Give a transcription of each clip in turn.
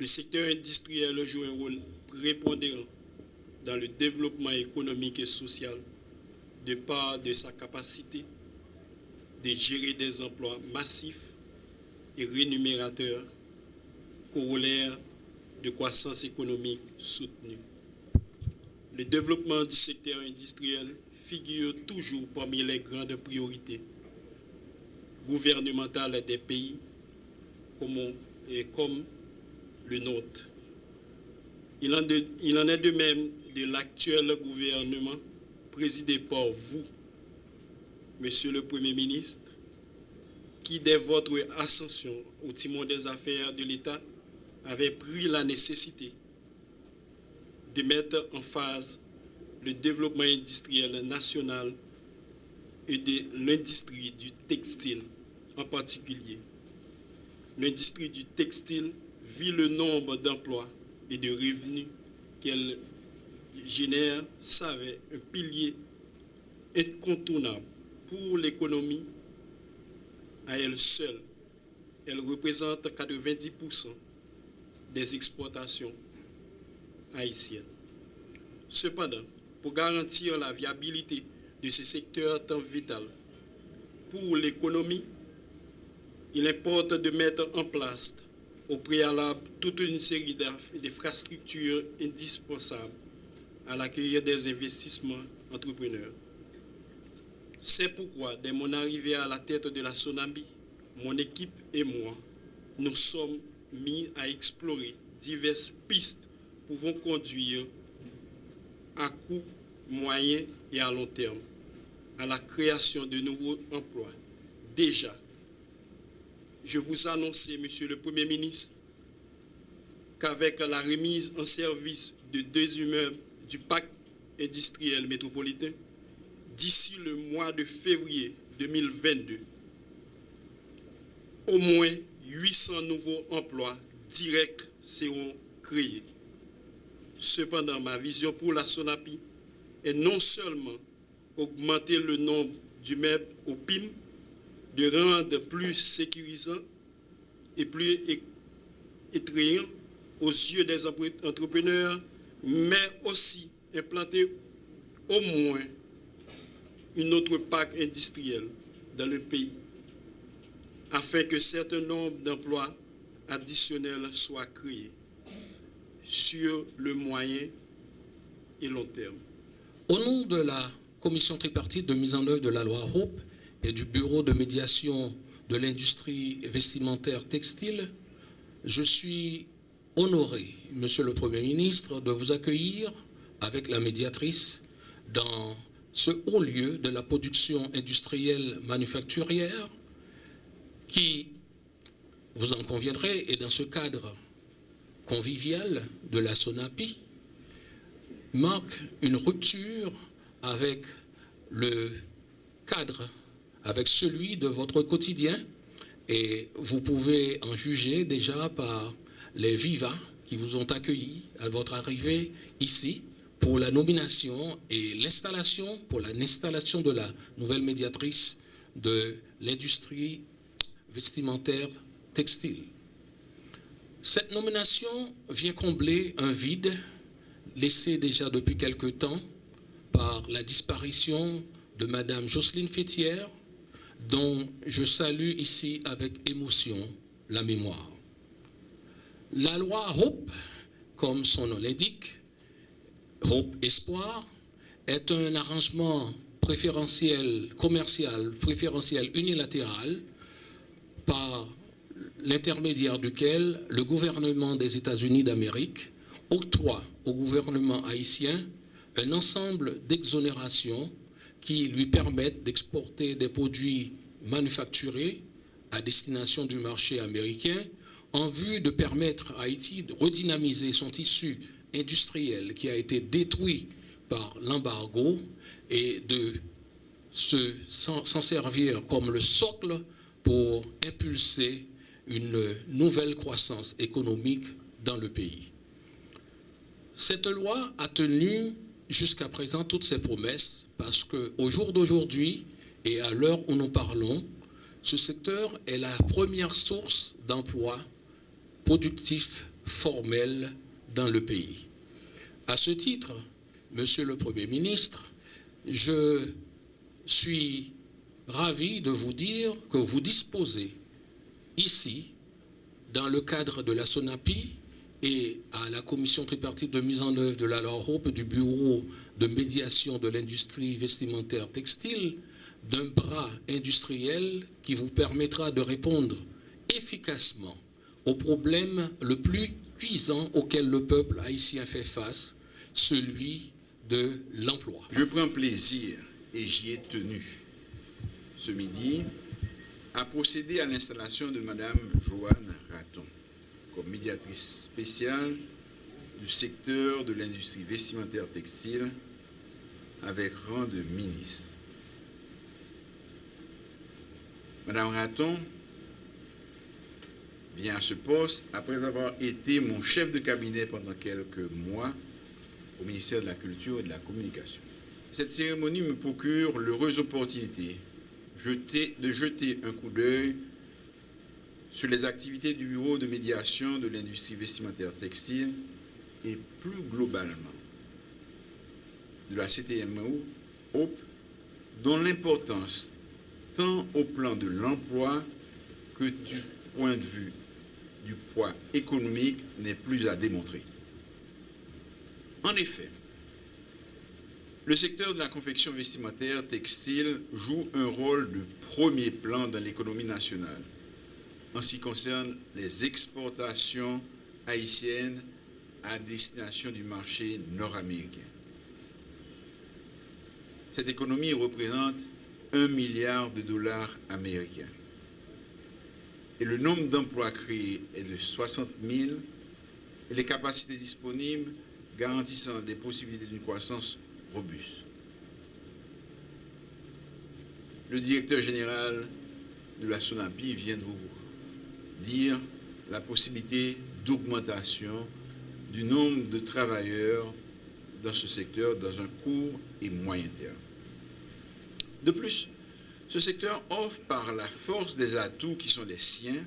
Le secteur industriel joue un rôle prépondérant dans le développement économique et social de par de sa capacité de gérer des emplois massifs et rémunérateurs, corollaire de croissance économique soutenue. Le développement du secteur industriel figure toujours parmi les grandes priorités gouvernementales des pays comme le nôtre. Il en est de même de l'actuel gouvernement présidé par vous, Monsieur le Premier ministre, qui, dès votre ascension au timon des affaires de l'État, avait pris la nécessité de mettre en phase le développement industriel national et de l'industrie du textile en particulier. L'industrie du textile, vu le nombre d'emplois et de revenus qu'elle génère, s'avère un pilier incontournable pour l'économie à elle seule. Elle représente 90% des exportations haïtiennes. Cependant, pour garantir la viabilité de ce secteur tant vital pour l'économie, il importe de mettre en place au préalable toute une série d'infrastructures indispensables à l'accueil des investissements entrepreneurs. C'est pourquoi, dès mon arrivée à la tête de la SONAMI, mon équipe et moi, nous sommes mis à explorer diverses pistes pouvant conduire à court, moyen et à long terme à la création de nouveaux emplois. Déjà, je vous annonce, Monsieur le Premier ministre, qu'avec la remise en service de 2 immeubles du Parc industriel métropolitain, d'ici le mois de février 2022, au moins 800 nouveaux emplois directs seront créés. Cependant, ma vision pour la SONAPI est non seulement augmenter le nombre d'immeubles au PIM, de rendre plus sécurisant et plus attrayant aux yeux des entrepreneurs, mais aussi implanter au moins une autre parc industriel dans le pays, afin que certain nombre d'emplois additionnels soient créés sur le moyen et long terme. Au nom de la commission tripartite de mise en œuvre de la loi Hope et du bureau de médiation de l'industrie vestimentaire textile, je suis honoré, Monsieur le Premier ministre, de vous accueillir avec la médiatrice dans ce haut lieu de la production industrielle manufacturière qui, vous en conviendrez, est dans ce cadre convivial de la SONAPI, marque une rupture avec le cadre, avec celui de votre quotidien, et vous pouvez en juger déjà par les vivas qui vous ont accueilli à votre arrivée ici pour la nomination et l'installation, pour l'installation de la nouvelle médiatrice de l'industrie vestimentaire textile. Cette nomination vient combler un vide laissé déjà depuis quelque temps par la disparition de Madame Jocelyne Fétière, dont je salue ici avec émotion la mémoire. La loi Hope, comme son nom l'indique, Hope Espoir, est un arrangement préférentiel, commercial, préférentiel unilatéral par l'intermédiaire duquel le gouvernement des États-Unis d'Amérique octroie au gouvernement haïtien un ensemble d'exonérations qui lui permettent d'exporter des produits manufacturés à destination du marché américain en vue de permettre à Haïti de redynamiser son tissu industriel qui a été détruit par l'embargo et de s'en servir comme le socle pour impulser une nouvelle croissance économique dans le pays. Cette loi a tenu jusqu'à présent toutes ses promesses parce qu'au jour d'aujourd'hui et à l'heure où nous parlons, ce secteur est la première source d'emplois productifs formelle dans le pays. À ce titre, Monsieur le Premier ministre, je suis ravi de vous dire que vous disposez ici, dans le cadre de la SONAPI et à la commission tripartite de mise en œuvre de la loi Hope du bureau de médiation de l'industrie vestimentaire textile, d'un bras industriel qui vous permettra de répondre efficacement au problème le plus cuisant auquel le peuple haïtien fait face, celui de l'emploi. Je prends plaisir, et j'y ai tenu ce midi, à procéder à l'installation de Mme Joanne Raton comme médiatrice spéciale du secteur de l'industrie vestimentaire textile avec rang de ministre. Mme Raton vient à ce poste après avoir été mon chef de cabinet pendant quelques mois au ministère de la Culture et de la Communication. Cette cérémonie me procure l'heureuse opportunité de jeter un coup d'œil sur les activités du Bureau de médiation de l'industrie vestimentaire textile et plus globalement de la CTMO, Hope, dont l'importance, tant au plan de l'emploi que du point de vue du poids économique, n'est plus à démontrer. En effet, le secteur de la confection vestimentaire textile joue un rôle de premier plan dans l'économie nationale en ce qui concerne les exportations haïtiennes à destination du marché nord-américain. Cette économie représente $1 milliard américains. Et le nombre d'emplois créés est de 60 000 et les capacités disponibles garantissant des possibilités d'une croissance robuste. Le directeur général de la SONAPI vient de vous dire la possibilité d'augmentation du nombre de travailleurs dans ce secteur dans un court et moyen terme. De plus, ce secteur offre par la force des atouts qui sont les siens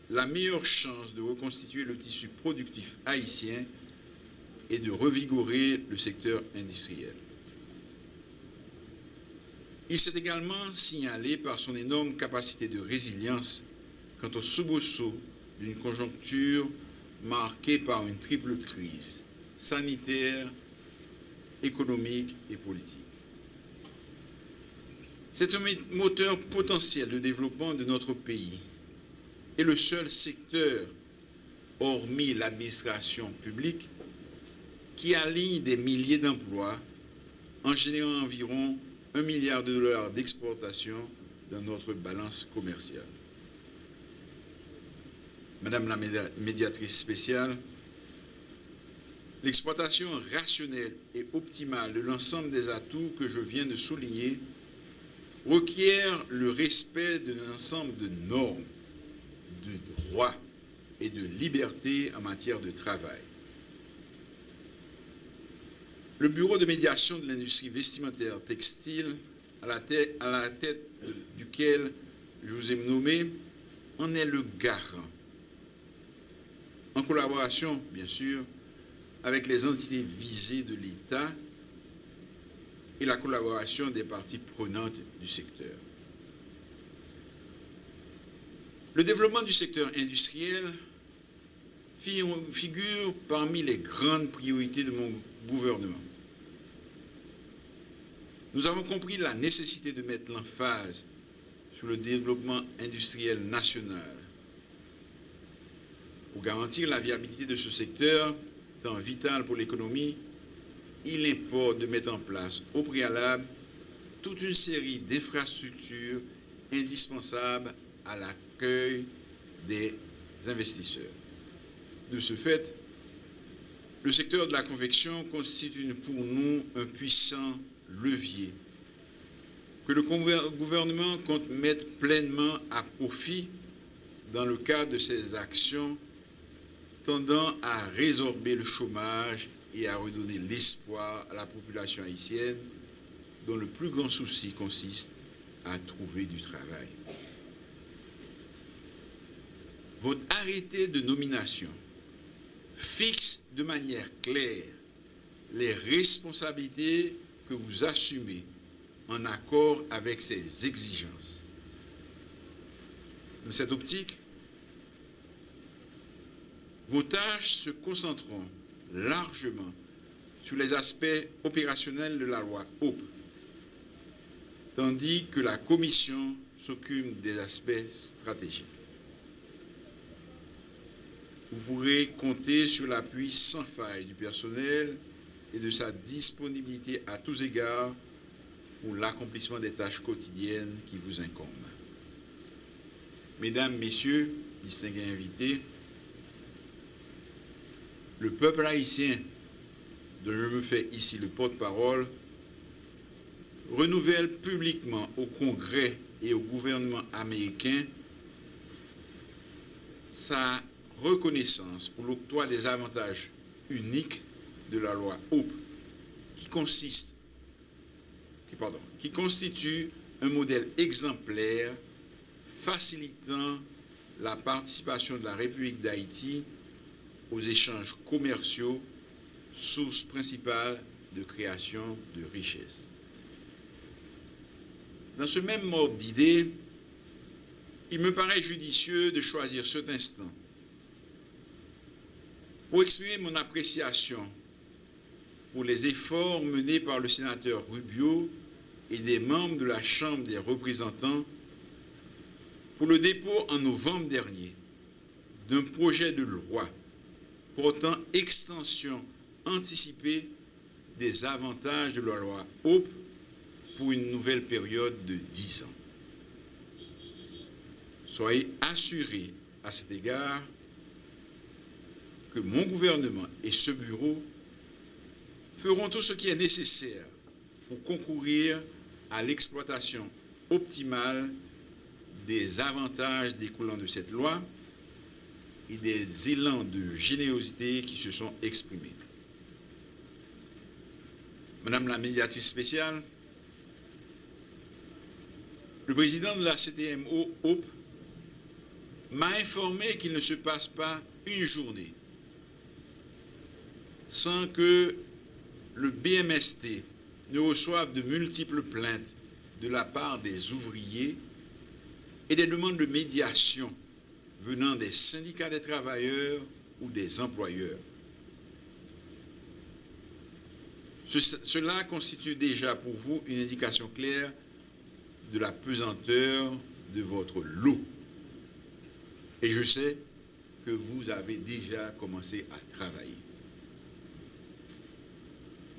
la meilleure chance de reconstituer le tissu productif haïtien et de revigorer le secteur industriel. Il s'est également signalé par son énorme capacité de résilience quant au soubresaut d'une conjoncture marquée par une triple crise sanitaire, économique et politique. C'est un moteur potentiel de développement de notre pays et le seul secteur, hormis l'administration publique, qui aligne des milliers d'emplois en générant environ $1 milliard d'exportation dans notre balance commerciale. Madame la médiatrice spéciale, l'exploitation rationnelle et optimale de l'ensemble des atouts que je viens de souligner requiert le respect d'un ensemble de normes, de droits et de libertés en matière de travail. Le Bureau de médiation de l'industrie vestimentaire textile, à la tête duquel je vous ai nommé, en est le garant, en collaboration, bien sûr, avec les entités visées de l'État et la collaboration des parties prenantes du secteur. Le développement du secteur industriel figure parmi les grandes priorités de mon gouvernement. Nous avons compris la nécessité de mettre l'emphase sur le développement industriel national. Pour garantir la viabilité de ce secteur, tant vital pour l'économie, il importe de mettre en place au préalable toute une série d'infrastructures indispensables à l'accueil des investisseurs. De ce fait, le secteur de la confection constitue pour nous un puissant levier que le gouvernement compte mettre pleinement à profit dans le cadre de ses actions tendant à résorber le chômage et à redonner l'espoir à la population haïtienne dont le plus grand souci consiste à trouver du travail. Votre arrêté de nomination fixe de manière claire les responsabilités que vous assumez en accord avec ces exigences. Dans cette optique, vos tâches se concentreront largement sur les aspects opérationnels de la loi HOPE, tandis que la Commission s'occupe des aspects stratégiques. Vous pourrez compter sur l'appui sans faille du personnel et de sa disponibilité à tous égards pour l'accomplissement des tâches quotidiennes qui vous incombent. Mesdames, Messieurs, distingués invités, le peuple haïtien, dont je me fais ici le porte-parole, renouvelle publiquement au Congrès et au gouvernement américain sa reconnaissance pour l'octroi des avantages uniques de la loi HOPE, qui constitue un modèle exemplaire facilitant la participation de la République d'Haïti aux échanges commerciaux, source principale de création de richesses. Dans ce même ordre d'idées, il me paraît judicieux de choisir cet instant pour exprimer mon appréciation pour les efforts menés par le sénateur Rubio et des membres de la Chambre des représentants pour le dépôt en novembre dernier d'un projet de loi portant extension anticipée des avantages de la loi HOPE pour une nouvelle période de 10 ans. Soyez assurés à cet égard que mon gouvernement et ce bureau feront tout ce qui est nécessaire pour concourir à l'exploitation optimale des avantages découlant de cette loi et des élans de générosité qui se sont exprimés. Madame la médiatrice spéciale, le président de la CTMO HOPE m'a informé qu'il ne se passe pas une journée sans que le BMST ne reçoive de multiples plaintes de la part des ouvriers et des demandes de médiation venant des syndicats des travailleurs ou des employeurs. Cela constitue déjà pour vous une indication claire de la pesanteur de votre lot. Et je sais que vous avez déjà commencé à travailler.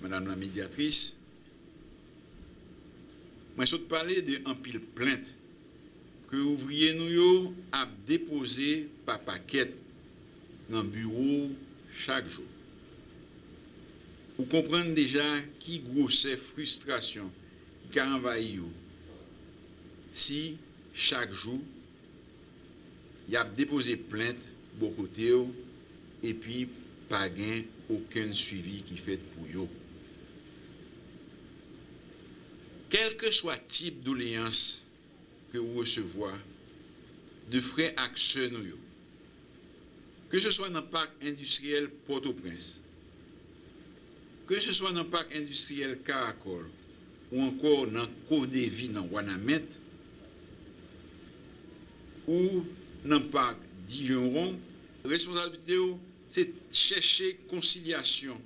Madame la médiatrice, moi je parler de un pile plainte que ouvrier nous a déposé par paquet dans le bureau chaque jour. Vous comprenez déjà qui grossait frustration qui a envahi si chaque jour il a déposé plainte beaucoup côté et puis pas gain aucun suivi qui fait pour eux. Quel que soit le type d'oléance que vous recevez, de frais actions, que ce soit dans le parc industriel Port-au-Prince, que ce soit dans le parc industriel Caracol, ou encore dans le cours de vie dans Wanamet, ou dans le parc Dijon, la responsabilité, c'est chercher conciliation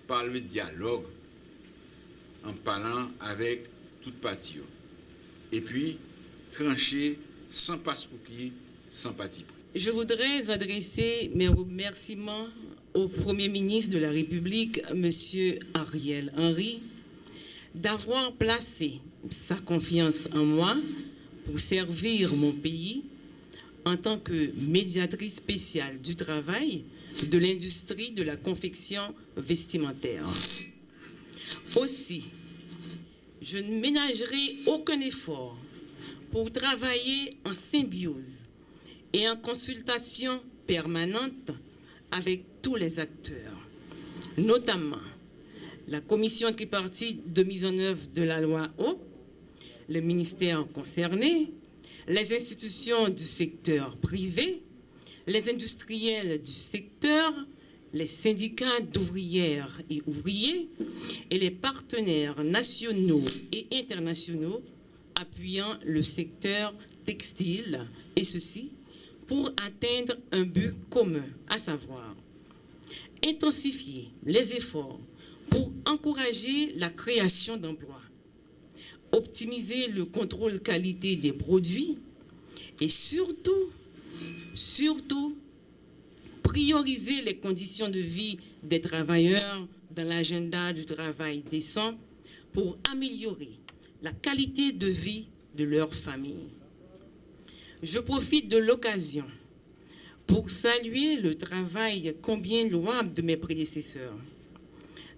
par le dialogue, en parlant avec toute partie. Et puis, trancher sans passe-pour-qui, sans parti. Je voudrais adresser mes remerciements au Premier ministre de la République, M. Ariel Henry, d'avoir placé sa confiance en moi pour servir mon pays en tant que médiatrice spéciale du travail de l'industrie de la confection vestimentaire. Aussi, je ne ménagerai aucun effort pour travailler en symbiose et en consultation permanente avec tous les acteurs, notamment la commission tripartite de mise en œuvre de la loi HOPE, les ministères concernés, les institutions du secteur privé, les industriels du secteur, les syndicats d'ouvrières et ouvriers et les partenaires nationaux et internationaux appuyant le secteur textile, et ceci pour atteindre un but commun, à savoir intensifier les efforts pour encourager la création d'emplois, optimiser le contrôle qualité des produits et surtout, prioriser les conditions de vie des travailleurs dans l'agenda du travail décent pour améliorer la qualité de vie de leurs familles. Je profite de l'occasion pour saluer le travail combien louable de mes prédécesseurs.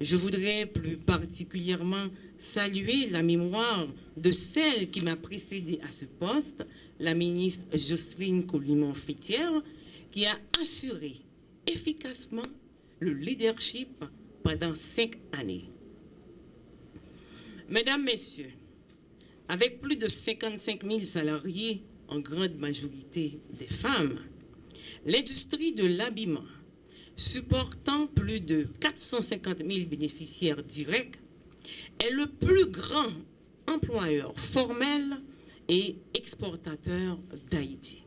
Je voudrais plus particulièrement saluer la mémoire de celle qui m'a précédée à ce poste, la ministre Jocelyne Colimon-Fitière, qui a assuré efficacement le leadership pendant 5 années. Mesdames, Messieurs, avec plus de 55 000 salariés, en grande majorité des femmes, l'industrie de l'habillement, supportant plus de 450 000 bénéficiaires directs, est le plus grand employeur formel et exportateur d'Haïti.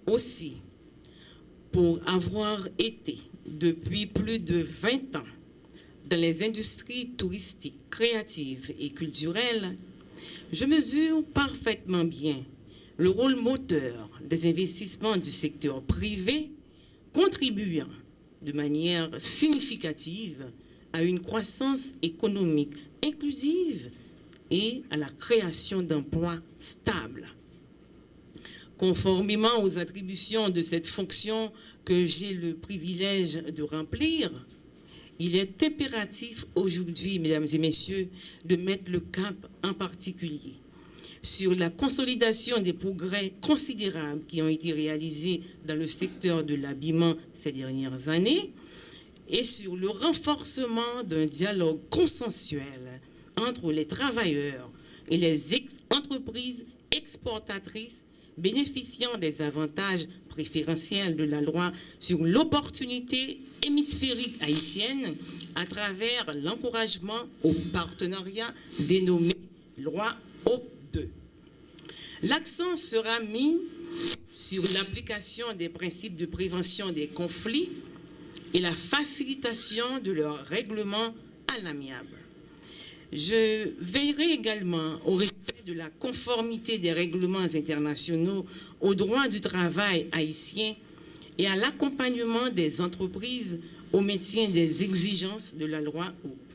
Aussi, pour avoir été depuis plus de 20 ans dans les industries touristiques, créatives et culturelles, je mesure parfaitement bien le rôle moteur des investissements du secteur privé contribuant de manière significative à une croissance économique inclusive et à la création d'emplois stables. Conformément aux attributions de cette fonction que j'ai le privilège de remplir, il est impératif aujourd'hui, mesdames et messieurs, de mettre le cap en particulier sur la consolidation des progrès considérables qui ont été réalisés dans le secteur de l'habillement ces dernières années et sur le renforcement d'un dialogue consensuel entre les travailleurs et les entreprises exportatrices bénéficiant des avantages préférentiels de la loi sur l'opportunité hémisphérique haïtienne à travers l'encouragement au partenariat dénommé loi OP 2. L'accent sera mis sur l'application des principes de prévention des conflits et la facilitation de leur règlement à l'amiable. Je veillerai également au respect de la conformité des règlements internationaux au droit du travail haïtien et à l'accompagnement des entreprises au maintien des exigences de la loi OP.